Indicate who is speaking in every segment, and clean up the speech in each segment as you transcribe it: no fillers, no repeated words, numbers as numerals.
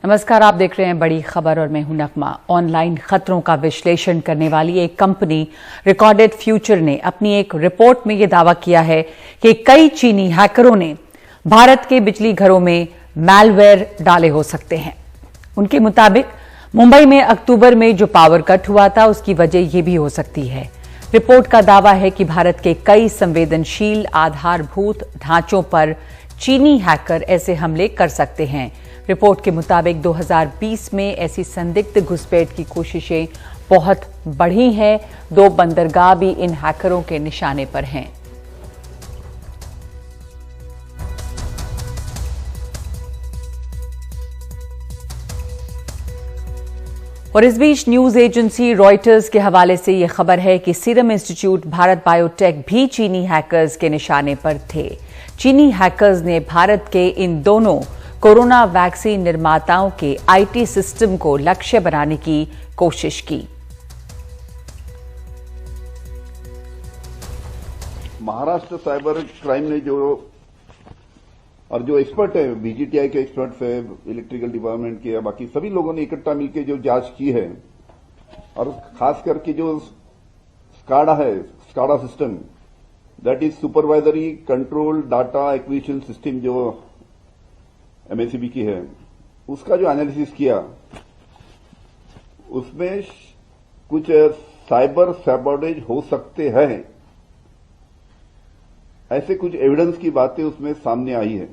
Speaker 1: नमस्कार, आप देख रहे हैं बड़ी खबर और मैं हूं नगमा। ऑनलाइन खतरों का विश्लेषण करने वाली एक कंपनी रिकॉर्डेड फ्यूचर ने अपनी एक रिपोर्ट में यह दावा किया है कि कई चीनी हैकरों ने भारत के बिजली घरों में मैलवेयर डाले हो सकते हैं। उनके मुताबिक मुंबई में अक्टूबर में जो पावर कट हुआ था उसकी वजह यह भी हो सकती है। रिपोर्ट का दावा है कि भारत के कई संवेदनशील आधारभूत ढांचों पर चीनी हैकर ऐसे हमले कर सकते हैं। रिपोर्ट के मुताबिक 2020 में ऐसी संदिग्ध घुसपैठ की कोशिशें बहुत बढ़ी हैं। 2 बंदरगाह भी इन हैकरों के निशाने पर हैं। और इस बीच न्यूज एजेंसी रॉयटर्स के हवाले से यह खबर है कि सीरम इंस्टीट्यूट भारत बायोटेक भी चीनी हैकर्स के निशाने पर थे। चीनी हैकर्स ने भारत के इन दोनों कोरोना वैक्सीन निर्माताओं के आईटी सिस्टम को लक्ष्य बनाने की कोशिश की।
Speaker 2: महाराष्ट्र साइबर क्राइम ने जो एक्सपर्ट है, बीजीटीआई के एक्सपर्ट्स है, इलेक्ट्रिकल डिपार्टमेंट के या बाकी सभी लोगों ने इकट्ठा मिलकर जो जांच की है, और खास करके जो स्काडा है, SCADA system, that is supervisory control data acquisition system, जो एमएससीबी की है, उसका जो एनालिसिस किया उसमें कुछ साइबर सैबोटेज हो सकते हैं, ऐसे कुछ एविडेंस की बातें उसमें सामने आई है।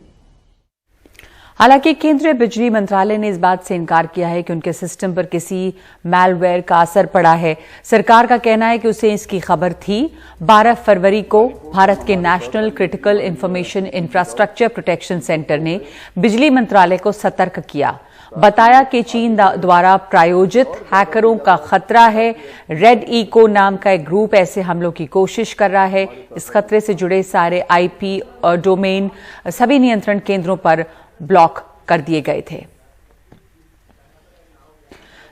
Speaker 1: हालांकि केंद्रीय बिजली मंत्रालय ने इस बात से इनकार किया है कि उनके सिस्टम पर किसी मैलवेयर का असर पड़ा है। सरकार का कहना है कि उसे इसकी खबर थी। 12 फरवरी को भारत के national critical information infrastructure protection centre ने बिजली मंत्रालय को सतर्क किया, बताया कि चीन द्वारा प्रायोजित हैकरों का खतरा है। रेड इको नाम का एक ग्रुप ऐसे हमलों की कोशिश कर रहा है। इस खतरे से जुड़े सारे आईपी और डोमेन सभी नियंत्रण केंद्रों पर ब्लॉक कर दिए गए थे।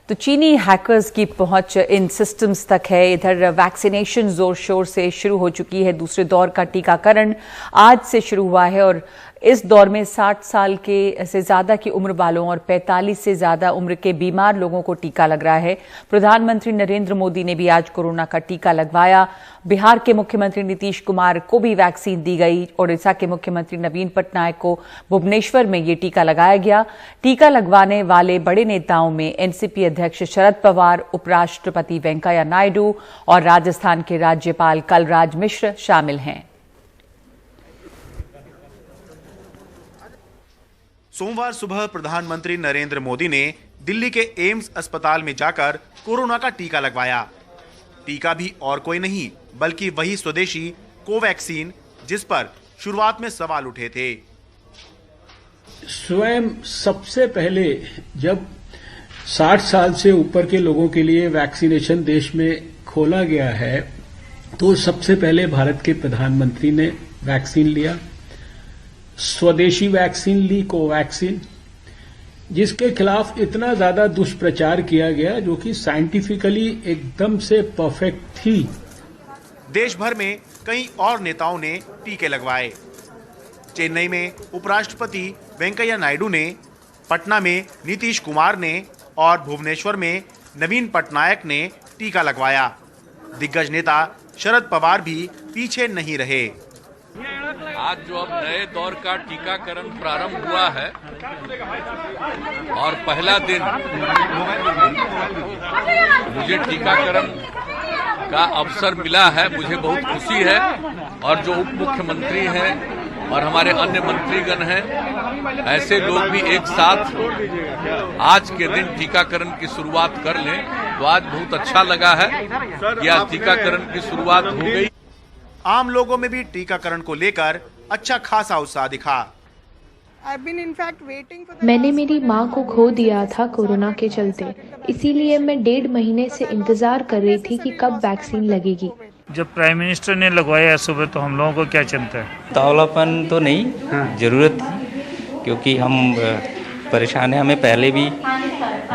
Speaker 1: तो चीनी हैकर्स की पहुंच इन सिस्टम्स तक है। इधर वैक्सीनेशन जोर शोर से शुरू हो चुकी है। दूसरे दौर का टीकाकरण आज से शुरू हुआ है और इस दौर में 60 साल के से ज्यादा की उम्र वालों और 45 से ज्यादा उम्र के बीमार लोगों को टीका लग रहा है। प्रधानमंत्री नरेंद्र मोदी ने भी आज कोरोना का टीका लगवाया। बिहार के मुख्यमंत्री नीतीश कुमार को भी वैक्सीन दी गई। ओडिशा के मुख्यमंत्री नवीन पटनायक को भुवनेश्वर में ये टीका लगाया गया। टीका लगवाने वाले बड़े नेताओं में एनसीपी अध्यक्ष शरद पवार, उपराष्ट्रपति वेंकैया नायडू और राजस्थान के राज्यपाल कलराज मिश्र शामिल हैं।
Speaker 3: सोमवार सुबह प्रधानमंत्री नरेंद्र मोदी ने दिल्ली के एम्स अस्पताल में जाकर कोरोना का टीका लगवाया। टीका भी और कोई नहीं बल्कि वही स्वदेशी कोवैक्सीन, जिस पर शुरुआत में सवाल उठे थे।
Speaker 4: स्वयं सबसे पहले जब 60 साल से ऊपर के लोगों के लिए वैक्सीनेशन देश में खोला गया है, तो सबसे पहले भारत के प्रधानमंत्री ने वैक्सीन लिया, स्वदेशी वैक्सीन ली, कोवैक्सीन, जिसके खिलाफ इतना ज्यादा दुष्प्रचार किया गया, जो कि साइंटिफिकली एकदम से परफेक्ट थी।
Speaker 3: देश भर में कई और नेताओं ने टीके लगवाए। चेन्नई में उपराष्ट्रपति वेंकैया नायडू ने, पटना में नीतीश कुमार ने और भुवनेश्वर में नवीन पटनायक ने टीका लगवाया। दिग्गज नेता शरद पवार भी पीछे नहीं रहे।
Speaker 5: आज जो अब नए दौर का टीकाकरण प्रारंभ हुआ है और पहला दिन मुझे टीकाकरण का अवसर मिला है, मुझे बहुत खुशी है। और जो उप मुख्यमंत्री हैं और हमारे अन्य मंत्रीगण हैं, ऐसे लोग भी एक साथ आज के दिन टीकाकरण की शुरुआत कर लें, तो आज बहुत अच्छा लगा है कि आज टीकाकरण की शुरुआत हो गई।
Speaker 3: आम लोगों में भी टीकाकरण को लेकर अच्छा खासा उत्साह दिखा।
Speaker 6: मैंने मेरी माँ को खो दिया था कोरोना के चलते, इसीलिए मैं 1.5 महीने से इंतजार कर रही थी कि कब वैक्सीन लगेगी।
Speaker 7: जब प्राइम मिनिस्टर ने लगवाया सुबह, तो हम लोगों को क्या चिंता है?
Speaker 8: तावलापन तो नहीं, जरूरत थी, क्योंकि हम परेशान हैं। हमें पहले भी,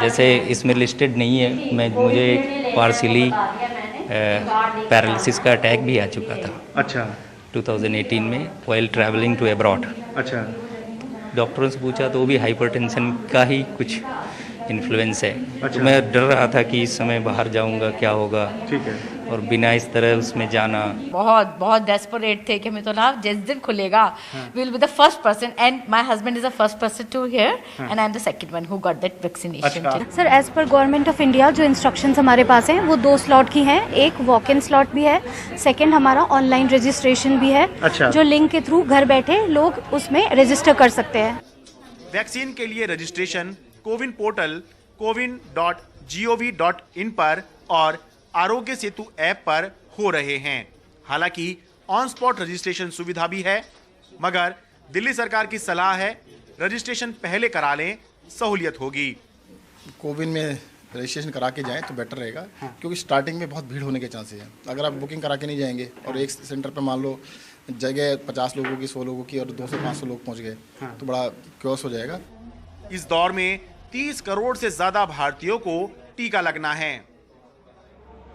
Speaker 8: जैसे इसमें लिस्टेड नहीं है, मुझे पार्शियली पैरालिसिस का अटैक भी आ चुका था।
Speaker 3: अच्छा।
Speaker 8: 2018 में व्हाइल ट्रैवलिंग टू अब्रॉड।
Speaker 3: अच्छा।
Speaker 8: डॉक्टरों से पूछा तो वो भी हाइपरटेंशन का ही कुछ इन्फ्लुएंस है। तो मैं डर रहा था कि इस समय बाहर जाऊंगा क्या होगा। ठीक है। और बिना इस तरह उसमें जाना
Speaker 9: बहुत बहुत डेस्परेट थे कि मैं तो ना जिस दिन खुलेगा will be the first person and my husband is the first person to here and I am the second one who got that vaccination.
Speaker 10: Sir as per government of India जो instructions हमारे पास हैं वो 2 slot की हैं। एक walk in slot भी है, सेकंड हमारा ऑनलाइन रजिस्ट्रेशन भी है। जो लिंक के थ्रू घर बैठे लोग उसमें रजिस्टर कर सकते हैं।
Speaker 3: वैक्सीन के लिए रजिस्ट्रेशन कोविन पोर्टल cowin.gov.in पर और आरोग्य सेतु ऐप पर हो रहे हैं। हालांकि ऑन स्पॉट रजिस्ट्रेशन सुविधा भी है, मगर दिल्ली सरकार की सलाह है रजिस्ट्रेशन पहले करा लें, सहूलियत होगी।
Speaker 11: कोविन में रजिस्ट्रेशन करा के जाएं तो बेटर रहेगा, क्योंकि स्टार्टिंग में बहुत भीड़ होने के चांसेस हैं। अगर आप बुकिंग करा के नहीं जाएंगे और एक सेंटर पर मान लो जगह 50 लोगों की, 100 लोगों की और 200-500 लोग पहुंच गए तो बड़ा क्योस हो जाएगा।
Speaker 3: इस दौर में 30 करोड़ से ज्यादा भारतीयों को टीका लगना है।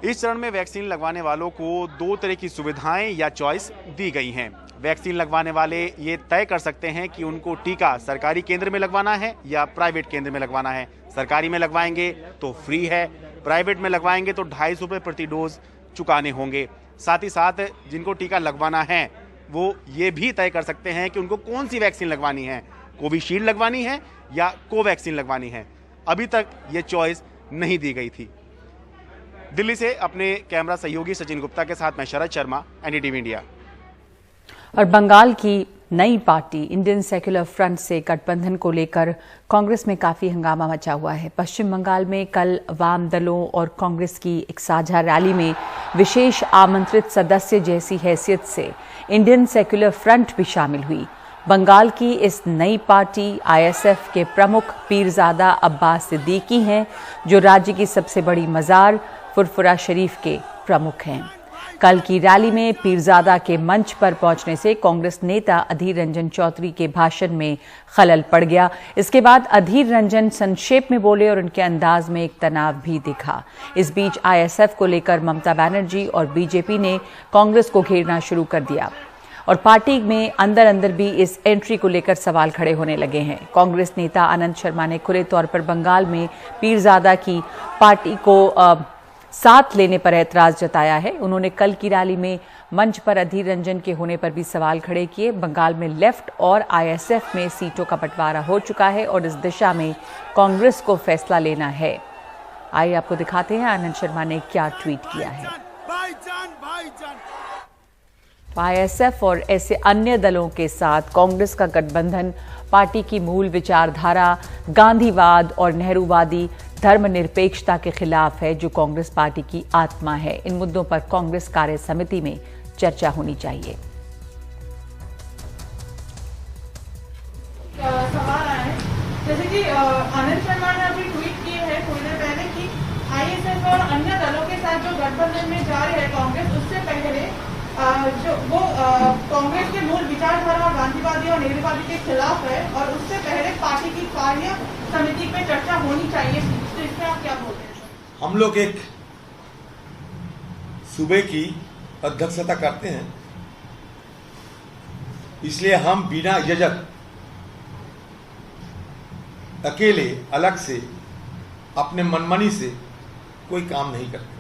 Speaker 3: इस चरण में वैक्सीन लगवाने वालों को 2 तरह की सुविधाएं या चॉइस दी गई हैं। वैक्सीन लगवाने वाले ये तय कर सकते हैं कि उनको टीका सरकारी केंद्र में लगवाना है या प्राइवेट केंद्र में लगवाना है। सरकारी में लगवाएंगे तो फ्री है, प्राइवेट में लगवाएंगे तो 250 रुपये प्रति डोज चुकाने होंगे। साथ ही साथ जिनको टीका लगवाना है वो ये भी तय कर सकते हैं कि उनको कौन सी वैक्सीन लगवानी है, कोविशील्ड लगवानी है या कोवैक्सीन लगवानी है। अभी तक ये चॉइस नहीं दी गई थी। दिल्ली से अपने कैमरा सहयोगी सचिन गुप्ता के साथ मैं शरद शर्मा, एनडीटीवी इंडिया।
Speaker 1: और बंगाल की नई पार्टी इंडियन सेक्युलर फ्रंट से गठबंधन को लेकर कांग्रेस में काफी हंगामा मचा हुआ है। पश्चिम बंगाल में कल वाम दलों और कांग्रेस की एक साझा रैली में विशेष आमंत्रित सदस्य जैसी हैसियत से इंडियन सेक्युलर फ्रंट भी शामिल हुई। बंगाल की इस नई पार्टी आईएसएफ के प्रमुख पीरजादा अब्बास सिद्दीकी हैं, जो राज्य की सबसे बड़ी मजार फुरफुरा शरीफ के प्रमुख हैं। कल की रैली में पीरजादा के मंच पर पहुंचने से कांग्रेस नेता अधीर रंजन चौधरी के भाषण में खलल पड़ गया। इसके बाद अधीर रंजन संक्षेप में बोले और उनके अंदाज में एक तनाव भी दिखा। इस बीच आईएसएफ को लेकर ममता बनर्जी और बीजेपी ने कांग्रेस को घेरना शुरू कर दिया और पार्टी में अंदर अंदर भी इस एंट्री को लेकर सवाल खड़े होने लगे हैं। कांग्रेस नेता आनंद शर्मा ने खुले तौर पर बंगाल में पीरजादा की पार्टी को साथ लेने पर ऐतराज जताया है। उन्होंने कल की रैली में मंच पर अधीर रंजन के होने पर भी सवाल खड़े किए। बंगाल में लेफ्ट और आईएसएफ में सीटों का बंटवारा हो चुका है और इस दिशा में कांग्रेस को फैसला लेना है। आइए आपको दिखाते हैं आनंद शर्मा ने क्या ट्वीट किया है। आईएसएफ और ऐसे अन्य दलों के साथ कांग्रेस का गठबंधन पार्टी की मूल विचारधारा गांधीवाद और नेहरूवादी धर्मनिरपेक्षता के खिलाफ है, जो कांग्रेस पार्टी की आत्मा है। इन मुद्दों पर कांग्रेस कार्य समिति में चर्चा होनी चाहिए।
Speaker 12: सवाल आया है, जैसे कि आनंद शर्मा ने अभी ट्वीट किए हैं थोड़ी देर पहले कि आईएसएफ और अन्य दलों के साथ जो गठबंधन में जा रही है कांग्रेस, उससे पहले जो वो कांग्रेस के मूल विचारधारा गांधीवादी और नेहरूवादी के खिलाफ है और उससे पहले पार्टी की कार्य समिति पे चर्चा होनी चाहिए। तो इसमें आप क्या बोलते हैं?
Speaker 13: हम लोग एक सूबे की अध्यक्षता करते हैं, इसलिए हम बिना इजाजत अकेले अलग से अपने मनमानी से कोई काम नहीं करते।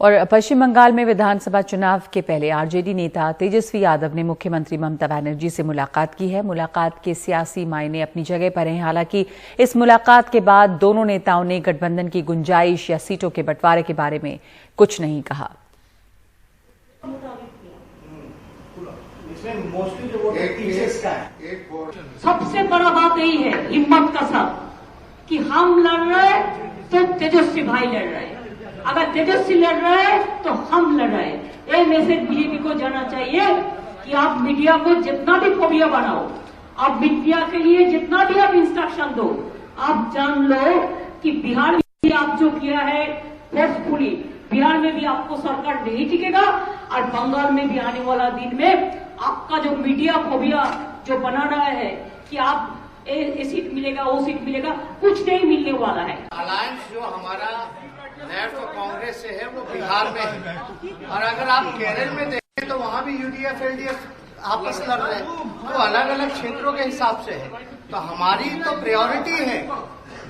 Speaker 1: और पश्चिम बंगाल में विधानसभा चुनाव के पहले आरजेडी नेता तेजस्वी यादव ने मुख्यमंत्री ममता बनर्जी से मुलाकात की है। मुलाकात के सियासी मायने अपनी जगह पर हैं। हालांकि इस मुलाकात के बाद दोनों नेताओं ने गठबंधन की गुंजाइश या सीटों के बंटवारे के बारे में कुछ नहीं कहा।
Speaker 14: सबसे बड़ा बात यही है हिम्मत का साथ कि हम लड़ रहे हैं तो तेजस्वी भाई लड़ रहे हैं, अगर तेजस्वी लड़ रहा है तो हम लड़ रहे हैं। ये मैसेज बीजेपी को जाना चाहिए कि आप मीडिया को जितना भी फोबिया बनाओ, आप मीडिया के लिए जितना भी आप इंस्ट्रक्शन दो, आप जान लो कि बिहार में भी आप जो किया है फोर्सफुली, बिहार में भी आपको सरकार नहीं टिकेगा और बंगाल में भी आने वाला दिन में आपका जो मीडिया फोबिया जो बना रहा है कि आप ये सीट मिलेगा वो सीट मिलेगा, कुछ नहीं मिलने वाला है।
Speaker 15: अलायंस जो हमारा लेफ्ट और कांग्रेस से है वो बिहार में है, और अगर आप केरल में देखें तो वहाँ भी यूडीएफ एलडीएफ आपस लड़ रहे हैं, तो अलग अलग क्षेत्रों के हिसाब से है। तो हमारी तो प्रायोरिटी है,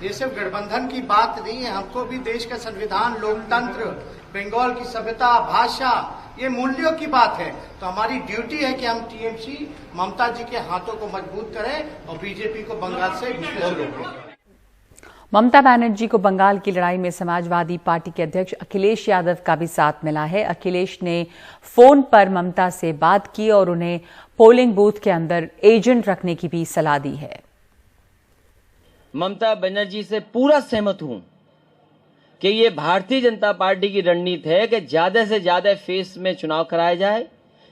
Speaker 15: ये सिर्फ गठबंधन की बात नहीं है। हमको भी देश का संविधान, लोकतंत्र, बंगाल की सभ्यता, भाषा, ये मूल्यों की बात है। तो हमारी ड्यूटी है कि हम टीएमसी ममता जी के हाथों को मजबूत करें और बीजेपी को बंगाल से घुसने से रोकें।
Speaker 1: ममता बनर्जी को बंगाल की लड़ाई में समाजवादी पार्टी के अध्यक्ष अखिलेश यादव का भी साथ मिला है। अखिलेश ने फोन पर ममता से बात की और उन्हें पोलिंग बूथ के अंदर एजेंट रखने की भी सलाह दी है।
Speaker 16: ममता बनर्जी से पूरा सहमत हूं कि ये भारतीय जनता पार्टी की रणनीति है कि ज्यादा से ज्यादा फेस में चुनाव कराया जाए,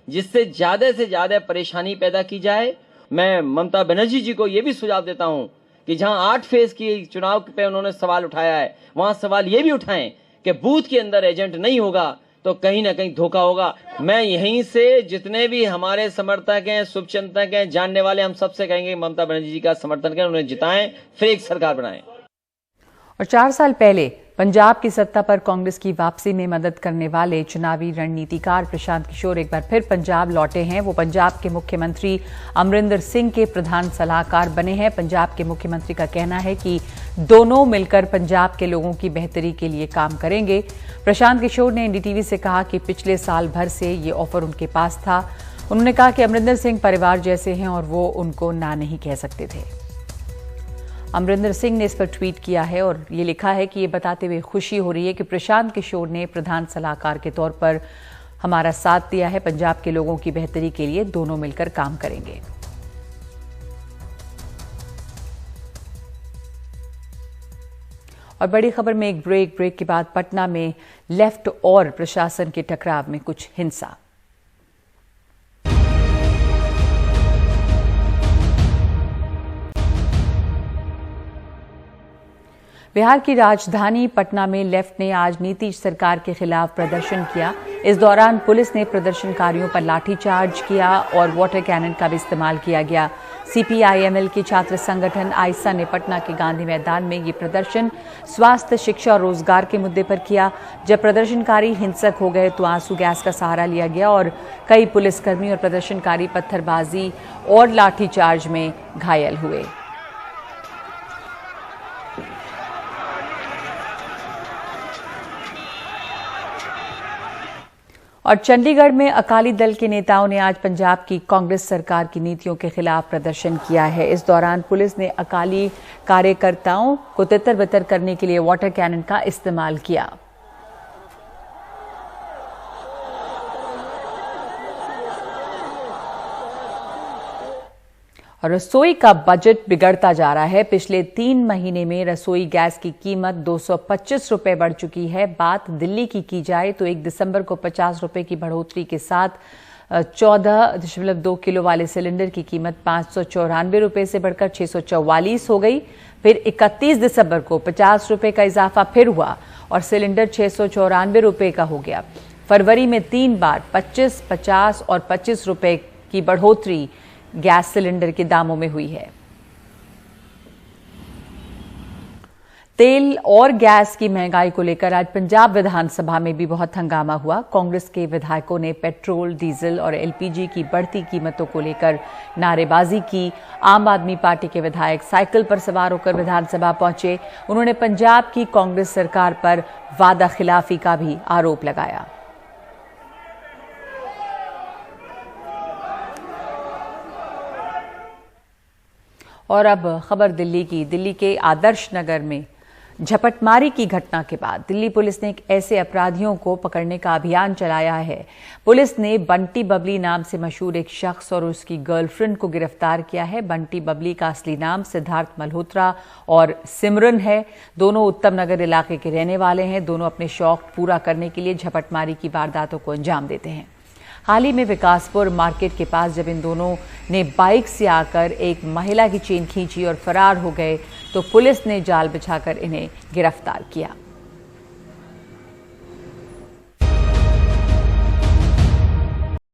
Speaker 16: जिससे ज्यादा से ज्यादा परेशानी पैदा की जाए। मैं ममता बनर्जी जी को ये भी सुझाव देता हूं कि जहां 8 फेज की चुनाव पे उन्होंने सवाल उठाया है, वहां सवाल ये भी उठाएं कि बूथ के अंदर एजेंट नहीं होगा तो कहीं ना कहीं धोखा होगा। मैं यहीं से जितने भी हमारे समर्थक हैं, शुभचिंतक हैं, जानने वाले, हम सबसे कहेंगे ममता बनर्जी जी का समर्थन करें, उन्हें जिताएं, फिर एक सरकार बनाएं।
Speaker 1: और 4 साल पहले पंजाब की सत्ता पर कांग्रेस की वापसी में मदद करने वाले चुनावी रणनीतिकार प्रशांत किशोर एक बार फिर पंजाब लौटे हैं। वो पंजाब के मुख्यमंत्री अमरिंदर सिंह के प्रधान सलाहकार बने हैं। पंजाब के मुख्यमंत्री का कहना है कि दोनों मिलकर पंजाब के लोगों की बेहतरी के लिए काम करेंगे। प्रशांत किशोर ने एनडीटीवी से कहा कि पिछले साल भर से ये ऑफर उनके पास था। उन्होंने कहा कि अमरिंदर सिंह परिवार जैसे हैं और वो उनको ना नहीं कह सकते थे। अमरिंदर सिंह ने इस पर ट्वीट किया है और ये लिखा है कि ये बताते हुए खुशी हो रही है कि प्रशांत किशोर ने प्रधान सलाहकार के तौर पर हमारा साथ दिया है। पंजाब के लोगों की बेहतरी के लिए दोनों मिलकर काम करेंगे। और बड़ी खबर में एक ब्रेक के बाद पटना में लेफ्ट और प्रशासन के टकराव में कुछ हिंसा। बिहार की राजधानी पटना में लेफ्ट ने आज नीतीश सरकार के खिलाफ प्रदर्शन किया। इस दौरान पुलिस ने प्रदर्शनकारियों पर लाठीचार्ज किया और वाटर कैनन का भी इस्तेमाल किया गया। सीपीआईएमएल के छात्र संगठन आइसा ने पटना के गांधी मैदान में ये प्रदर्शन स्वास्थ्य, शिक्षा और रोजगार के मुद्दे पर किया। जब प्रदर्शनकारी हिंसक हो गए तो आंसू गैस का सहारा लिया गया और कई पुलिसकर्मी और प्रदर्शनकारी पत्थरबाजी और लाठीचार्ज में घायल हुए। और चंडीगढ़ में अकाली दल के नेताओं ने आज पंजाब की कांग्रेस सरकार की नीतियों के खिलाफ प्रदर्शन किया है। इस दौरान पुलिस ने अकाली कार्यकर्ताओं को तितर-बितर करने के लिए वाटर कैनन का इस्तेमाल किया। और रसोई का बजट बिगड़ता जा रहा है। पिछले 3 महीने में रसोई गैस की कीमत 225 रुपए बढ़ चुकी है। बात दिल्ली की जाए तो 1 दिसंबर को 50 रुपए की बढ़ोतरी के साथ 14.2 किलो वाले सिलेंडर की कीमत 594 रुपए से बढ़कर 644 हो गई। फिर 31 दिसंबर को 50 रुपए का इजाफा फिर हुआ और सिलेंडर 694 रुपए का हो गया। फरवरी में 3 बार 25, 50 और 25 रुपए की बढ़ोतरी गैस सिलेंडर के दामों में हुई है। तेल और गैस की महंगाई को लेकर आज पंजाब विधानसभा में भी बहुत हंगामा हुआ। कांग्रेस के विधायकों ने पेट्रोल, डीजल और एलपीजी की बढ़ती कीमतों को लेकर नारेबाजी की। आम आदमी पार्टी के विधायक साइकिल पर सवार होकर विधानसभा पहुंचे। उन्होंने पंजाब की कांग्रेस सरकार पर वादा खिलाफी का भी आरोप लगाया। और अब खबर दिल्ली की। दिल्ली के आदर्श नगर में झपटमारी की घटना के बाद दिल्ली पुलिस ने एक ऐसे अपराधियों को पकड़ने का अभियान चलाया है। पुलिस ने बंटी बबली नाम से मशहूर एक शख्स और उसकी गर्लफ्रेंड को गिरफ्तार किया है। बंटी बबली का असली नाम सिद्धार्थ मल्होत्रा और सिमरन है। दोनों उत्तम नगर इलाके के रहने वाले हैं। दोनों अपने शौक पूरा करने के लिए झपटमारी की वारदातों को अंजाम देते हैं। हाल ही में विकासपुर मार्केट के पास जब इन दोनों ने बाइक से आकर एक महिला की चेन खींची और फरार हो गए तो पुलिस ने जाल बिछाकर इन्हें गिरफ्तार किया।